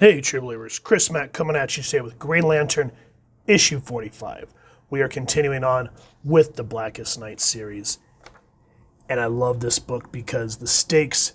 Hey, True Believers. Chris Mack coming at you today with Green Lantern issue 45. We are continuing on with the Blackest Night series. And I love this book because the stakes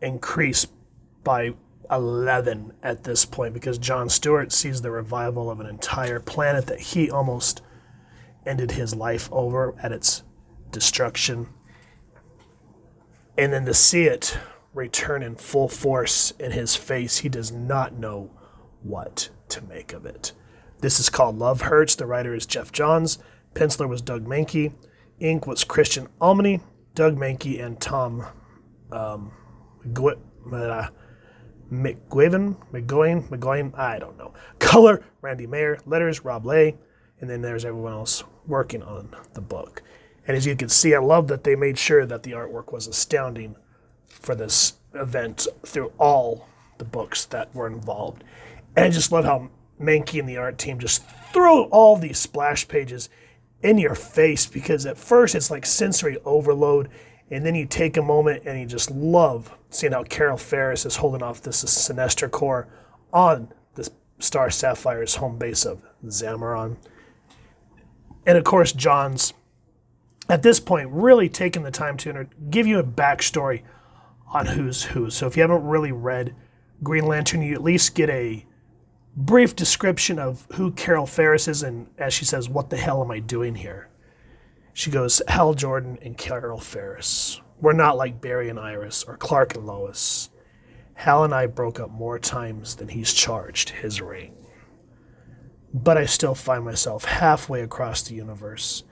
increase by 11 at this point because John Stewart sees the revival of an entire planet that he almost ended his life over at its destruction. And then to see it return in full force in his face, he does not know what to make of it. This is called Love Hurts. The writer is Jeff Johns. Penciler was Doug Mahnke. Ink was Christian Almany. Doug Mahnke and Tom McGowan, I don't know. Color, Randy Mayer. Letters, Rob Lay. And then there's everyone else working on the book. And as you can see, I love that they made sure that the artwork was astounding for this event through all the books that were involved. And I just love how Mahnke and the art team just throw all these splash pages in your face because at first it's like sensory overload, and then you take a moment and you just love seeing how Carol Ferris is holding off this Sinestro Corps on the Star Sapphire's home base of Zamaron. And of course, John's at this point really taking the time to give you a backstory on who's who. So if you haven't really read Green Lantern, you at least get a brief description of who Carol Ferris is, and as she says, what the hell am I doing here? She goes, Hal Jordan and Carol Ferris. We're not like Barry and Iris or Clark and Lois. Hal and I broke up more times than he's charged his ring. But I still find myself halfway across the universe,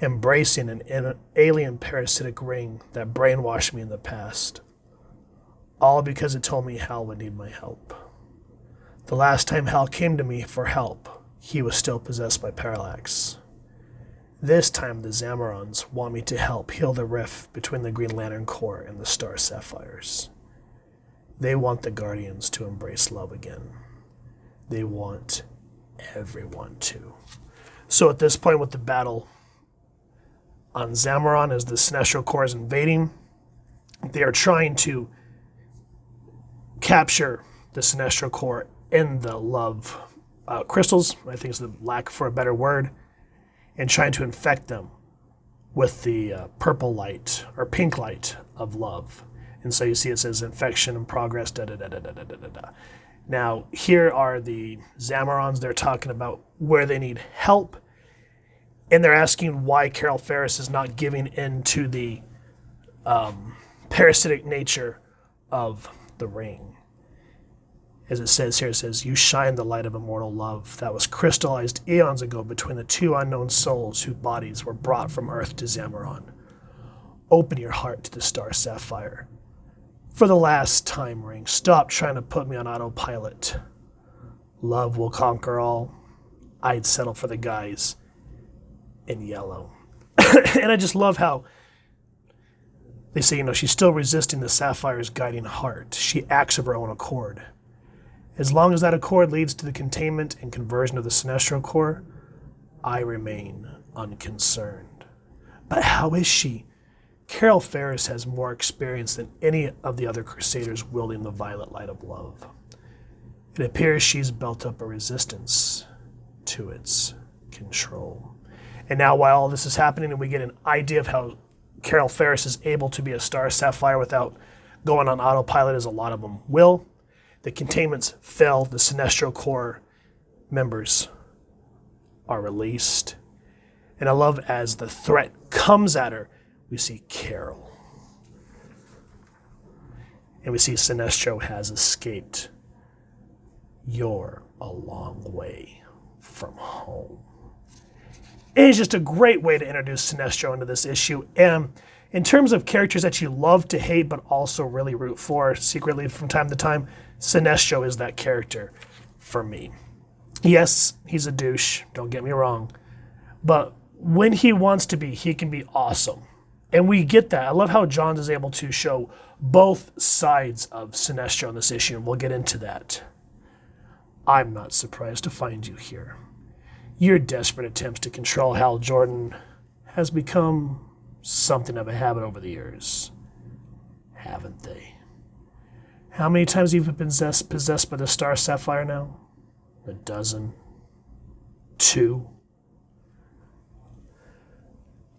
embracing an alien parasitic ring that brainwashed me in the past. All because it told me Hal would need my help. The last time Hal came to me for help, he was still possessed by Parallax. This time the Zamarons want me to help heal the rift between the Green Lantern Corps and the Star Sapphires. They want the Guardians to embrace love again. They want everyone to. So at this point with the battle on Zamaron, as the Sinestro Corps is invading, they are trying to capture the Sinestro Corps in the love crystals, I think is the lack for a better word, and trying to infect them with the purple light or pink light of love. And so you see it says infection in progress, da-da-da-da-da-da-da-da. Now, here are the Zamarons. They're talking about where they need help, and they're asking why Carol Ferris is not giving in to the parasitic nature of the ring. As it says here, it says, you shine the light of immortal love that was crystallized eons ago between the two unknown souls whose bodies were brought from Earth to Zamaron. Open your heart to the Star Sapphire. For the last time, Ring, stop trying to put me on autopilot. Love will conquer all. I'd settle for the guys in yellow. And I just love how they say, she's still resisting the Sapphire's guiding heart. She acts of her own accord. As long as that accord leads to the containment and conversion of the Sinestro Corps, I remain unconcerned. But how is she? Carol Ferris has more experience than any of the other Crusaders wielding the violet light of love. It appears she's built up a resistance to its control. And now while all this is happening and we get an idea of how Carol Ferris is able to be a Star Sapphire without going on autopilot, as a lot of them will, the containments fell, the Sinestro Corps members are released. And I love as the threat comes at her, we see Carol. And we see Sinestro has escaped. You're a long way from home. And it's just a great way to introduce Sinestro into this issue. And in terms of characters that you love to hate but also really root for secretly from time to time, Sinestro is that character for me. Yes, he's a douche, don't get me wrong. But when he wants to be, he can be awesome. And we get that. I love how Johns is able to show both sides of Sinestro in this issue, and we'll get into that. I'm not surprised to find you here. Your desperate attempts to control Hal Jordan has become something of a habit over the years, haven't they? How many times have you been possessed by the Star Sapphire now? 12? 2?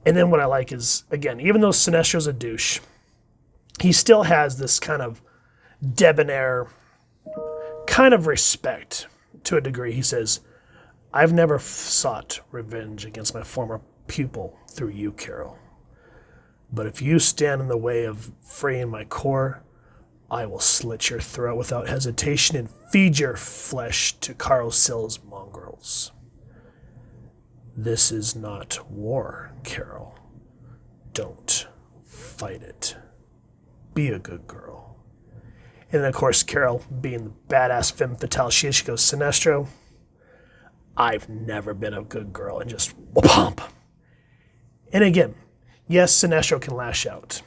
And then what I like is, again, even though Sinestro's a douche, he still has this kind of debonair kind of respect to a degree. He says, I've never sought revenge against my former pupil through you, Carol. But if you stand in the way of freeing my core, I will slit your throat without hesitation and feed your flesh to Carl Sill's mongrels. This is not war, Carol. Don't fight it. Be a good girl. And then, of course, Carol, being the badass femme fatale she is, she goes, Sinestro, I've never been a good girl, and just whoop. And again, yes, Sinestro can lash out.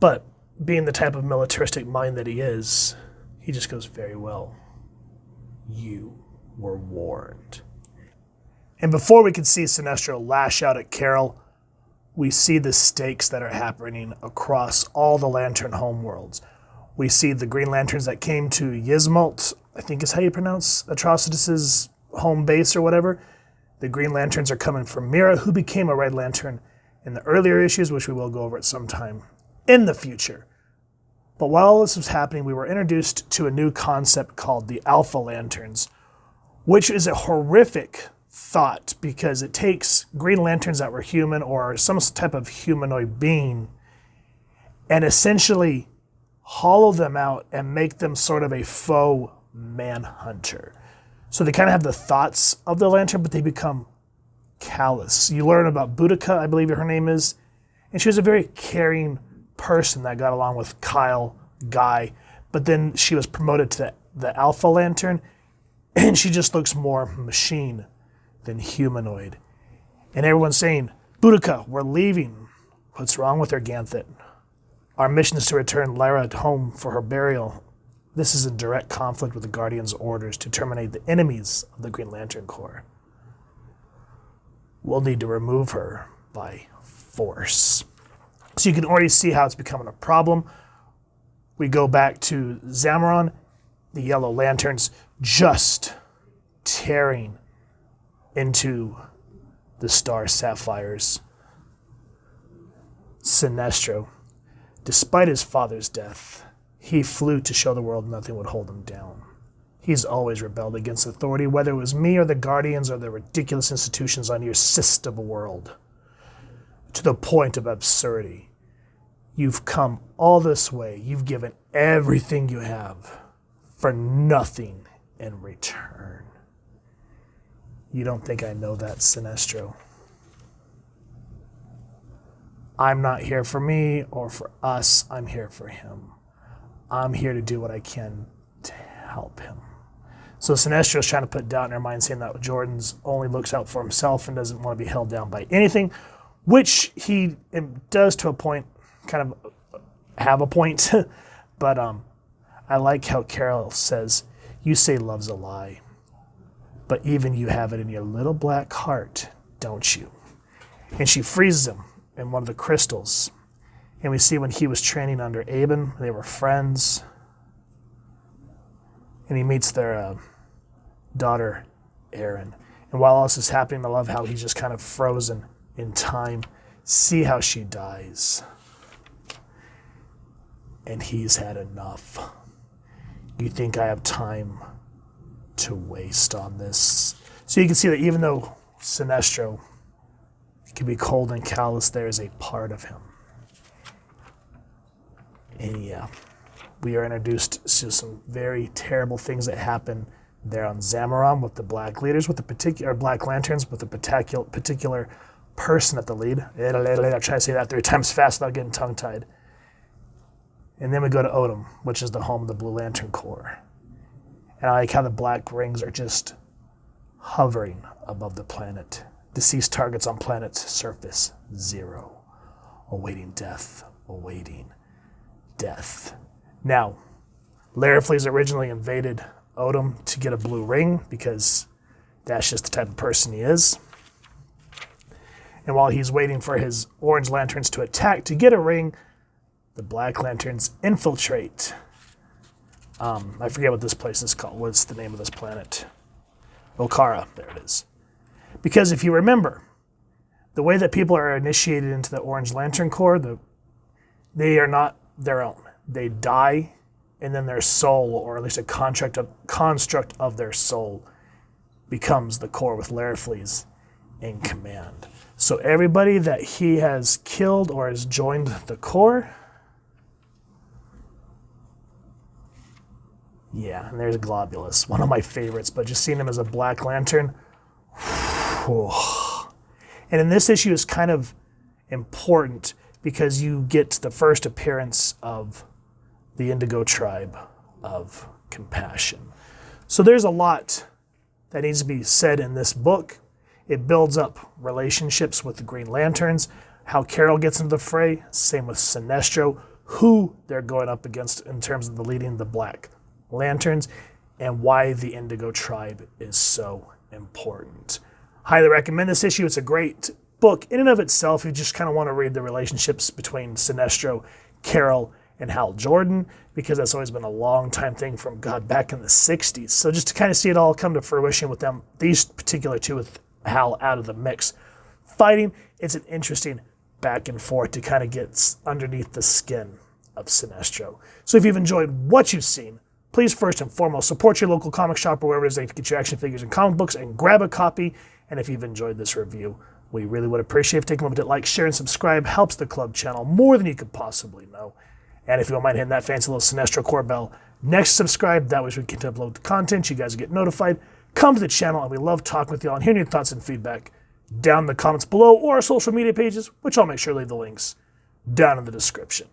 But being the type of militaristic mind that he is, he just goes, very well. You were warned. And before we can see Sinestro lash out at Carol, we see the stakes that are happening across all the Lantern homeworlds. We see the Green Lanterns that came to Yzmalt, I think is how you pronounce Atrocitus's home base or whatever. The Green Lanterns are coming from Mira, who became a Red Lantern in the earlier issues, which we will go over at some time in the future. But while all this was happening, we were introduced to a new concept called the Alpha Lanterns, which is a horrific thought because it takes Green Lanterns that were human or some type of humanoid being and essentially hollow them out and make them sort of a faux manhunter. So they kind of have the thoughts of the Lantern, but they become callous. You learn about Boudica, I believe her name is, and she was a very caring person that got along with Kyle, Guy, but then she was promoted to the Alpha Lantern, and she just looks more machine than humanoid. And everyone's saying, Boudica, we're leaving. What's wrong with her, Ganthet? Our mission is to return Lyra home for her burial. This is in direct conflict with the Guardian's orders to terminate the enemies of the Green Lantern Corps. We'll need to remove her by force. So you can already see how it's becoming a problem. We go back to Zamaron, the Yellow Lanterns just tearing into the Star Sapphires. Sinestro, despite his father's death, he flew to show the world nothing would hold him down. He's always rebelled against authority, whether it was me or the Guardians or the ridiculous institutions on your system world, to the point of absurdity. You've come all this way. You've given everything you have for nothing in return. You don't think I know that, Sinestro? I'm not here for me or for us. I'm here for him. I'm here to do what I can to help him. So Sinestro's trying to put doubt in her mind, saying that Jordan's only looks out for himself and doesn't want to be held down by anything, which he does to a point, kind of have a point. But I like how Carol says, you say love's a lie, but even you have it in your little black heart, don't you? And she freezes him in one of the crystals. And we see when he was training under Aben, they were friends. And he meets their daughter, Erin. And while all this is happening, I love how he's just kind of frozen in time. See how she dies. And he's had enough. You think I have time to waste on this? So you can see that even though Sinestro can be cold and callous, there is a part of him. And yeah, we are introduced to some very terrible things that happen there on Zamaron with the Black Leaders, with the particular Black Lanterns, with the particular person at the lead. I'm trying to say that 3 times fast without getting tongue-tied. And then we go to Odom, which is the home of the Blue Lantern Corps. And I like how the black rings are just hovering above the planet. Deceased targets on planet's surface, 0. Awaiting death, awaiting death. Now, Larifle's originally invaded Odom to get a blue ring because that's just the type of person he is. And while he's waiting for his orange lanterns to attack to get a ring, the Black Lanterns infiltrate. I forget what this place is called. What's the name of this planet? Okara. There it is. Because if you remember, the way that people are initiated into the Orange Lantern Corps, they are not their own. They die, and then their soul, or at least a construct of their soul, becomes the Corps with Larifleeze in command. So everybody that he has killed or has joined the Corps. Yeah, and there's Globulus, one of my favorites, but just seeing him as a Black Lantern. And in this issue is kind of important because you get the first appearance of the Indigo Tribe of Compassion. So there's a lot that needs to be said in this book. It builds up relationships with the Green Lanterns, how Carol gets into the fray, same with Sinestro, who they're going up against in terms of the leading the Black Lanterns, and why the Indigo Tribe is so important. Highly recommend this issue. It's a great book in and of itself. You just kind of want to read the relationships between Sinestro, Carol, and Hal Jordan, because that's always been a long time thing from back in the 60s. So just to kind of see it all come to fruition with them, these particular two with Hal out of the mix fighting, it's an interesting back and forth to kind of get underneath the skin of Sinestro. So if you've enjoyed what you've seen, please first and foremost support your local comic shop or wherever it is they get your action figures and comic books, and grab a copy. And if you've enjoyed this review, we really would appreciate if you take a moment to like, share, and subscribe. Helps the club channel more than you could possibly know. And if you don't mind hitting that fancy little Sinestro Corps bell next to subscribe, that way we can upload the content, you guys get notified. Come to the channel, and we love talking with you all and hearing your thoughts and feedback down in the comments below, or our social media pages, which I'll make sure to leave the links down in the description.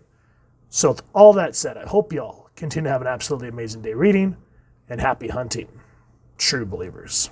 So with all that said, I hope you all continue to have an absolutely amazing day reading, and happy hunting, true believers.